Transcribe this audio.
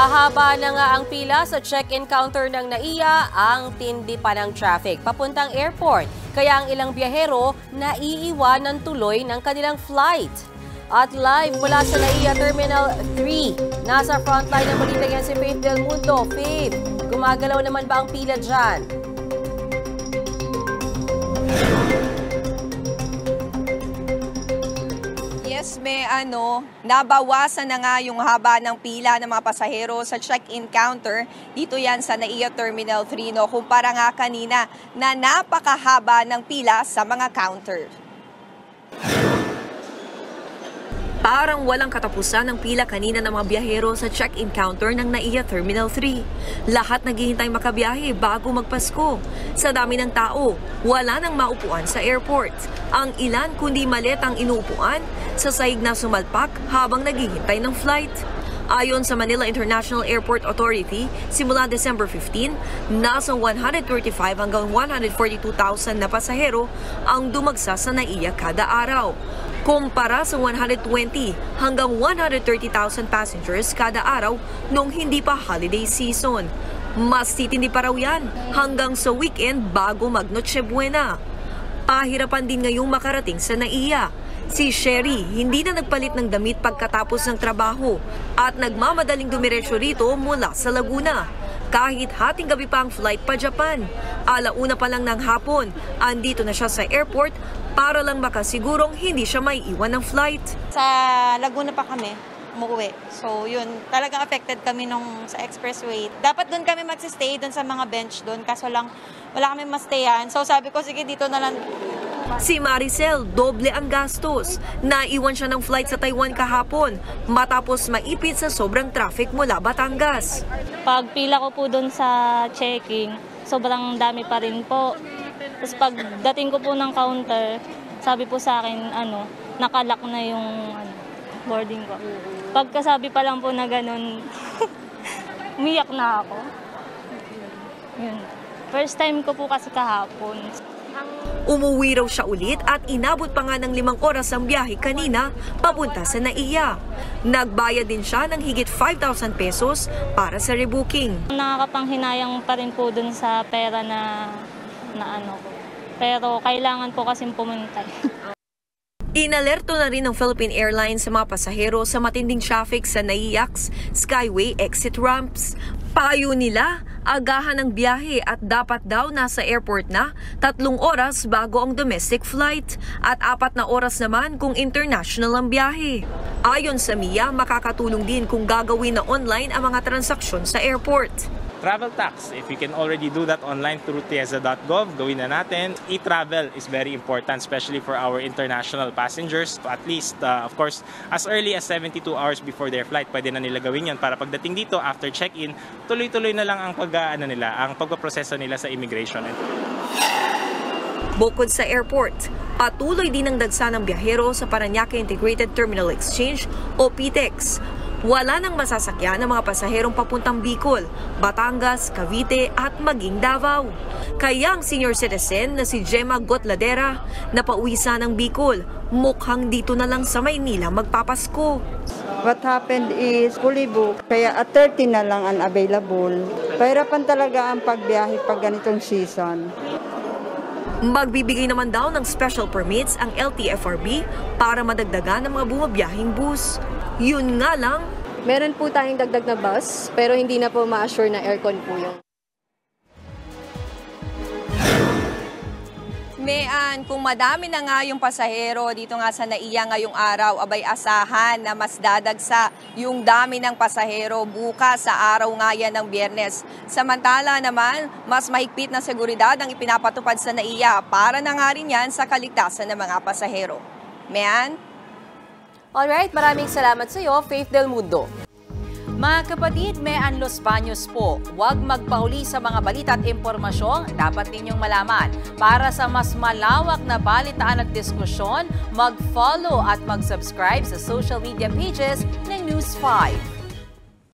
Hahaba na nga ang pila sa check-in counter ng NAIA, ang tindi pa ng traffic papuntang airport. Kaya ang ilang biyahero naiiwanan tuloy ng kanilang flight. At live mula sa NAIA Terminal 3, nasa frontline ng balita yan si Faith Del Mundo. Faith, gumagalaw naman ba ang pila dyan? Yes, may nabawasan na nga yung haba ng pila ng mga pasahero sa check-in counter. Dito yan sa NAIA Terminal 3, no? Kumpara nga kanina na napakahaba ng pila sa mga counter. Parang walang katapusan ng pila kanina ng mga biyahero sa check-in counter ng NAIA Terminal 3. Lahat naghihintay makabiyahe bago magpasko. Sa dami ng tao, wala nang maupuan sa airport. Ang ilan kundi maletang inuupuan sa sahig na sumalpak habang naghihintay ng flight. Ayon sa Manila International Airport Authority, simula December 15, nasa 135 hanggang 142,000 na pasahero ang dumagsa sa NAIA kada araw. Kumpara sa 120 hanggang 130,000 passengers kada araw nung hindi pa holiday season. Mas titindi pa raw yan hanggang sa weekend bago mag-Noche Buena. Pahirapan din ngayong makarating sa NAIA. Si Sherry hindi na nagpalit ng damit pagkatapos ng trabaho at nagmamadaling dumiretso rito mula sa Laguna. Kahit hating gabi pa ang flight pa Japan, alauna pa lang ng hapon, andito na siya sa airport para lang makasigurong hindi siya maiiwan ng flight. Sa Laguna pa kami umuwi. So yun, talagang affected kami sa expressway. Dapat doon kami magsistay doon sa mga bench doon, kaso lang wala kami mastayan. So sabi ko, sige dito na lang. Si Maricel, doble ang gastos. Naiwan siya ng flight sa Taiwan kahapon matapos maipit sa sobrang traffic mula Batangas. Pag pila ko po doon sa checking, sobrang dami pa rin po. Tapos pagdating ko po ng counter, sabi po sa akin, nakalock na yung boarding ko. Pagkasabi pa lang po na ganun, umiyak na ako. Yun. First time ko po kasi kahapon. Umuwi raw siya ulit at inabot pa nga ng 5 oras ang biyahe kanina papunta sa NAIA. Nagbayad din siya ng higit 5,000 pesos para sa rebooking. Nakakapanghinayang pa rin po dun sa pera na ko. Pero kailangan po kasing pumunta. Inalerto na rin ng Philippine Airlines sa mga pasahero sa matinding traffic sa NAIA's Skyway exit ramps. Payo nila, agahan ng biyahe at dapat daw nasa airport na 3 oras bago ang domestic flight at 4 na oras naman kung international ang biyahe. Ayon sa MIA, makakatulong din kung gagawin na online ang mga transaksyon sa airport. Travel tax, if we can already do that online through TIEZA.gov, gawin na natin. E-travel is very important, especially for our international passengers. At least, of course, as early as 72 hours before their flight, pwede na nila gawin yan para pagdating dito, after check-in, tuloy-tuloy na lang ang pagpaproseso nila sa immigration. Bukod sa airport, patuloy din ang dagsa ng biyahero sa Parañaque Integrated Terminal Exchange o PTEX. Wala nang masasakyan ng mga pasaherong papuntang Bicol, Batangas, Cavite at maging Davao. Kaya ang senior citizen na si Gemma Gotladera na pauwi ng Bicol, mukhang dito na lang sa Maynila magpapasko. What happened is fully booked, kaya at 30 na lang ang available. Pahirapan talaga ang pagbiyahe pag ganitong season. Magbibigay naman daw ng special permits ang LTFRB para madagdagan ng mga bumabiyahing bus. Yun nga lang, meron po tayong dagdag na bus pero hindi na po ma-assure na aircon po yung. Mayan, kung madami na nga yung pasahero dito nga sa NAIA ngayong araw, abay asahan na mas dadagsa yung dami ng pasahero bukas sa araw nga yan ng Biyernes. Samantala naman, mas mahigpit na seguridad ang ipinapatupad sa NAIA para na nga rin yan sa kaligtasan ng mga pasahero. Mayan? Alright, maraming salamat sa iyo, Faith Del Mundo. Mga kapatid, Mayan Los Baños po. Huwag magpahuli sa mga balita at impormasyong dapat ninyong malaman. Para sa mas malawak na balitaan at diskusyon, mag-follow at mag-subscribe sa social media pages ng News 5.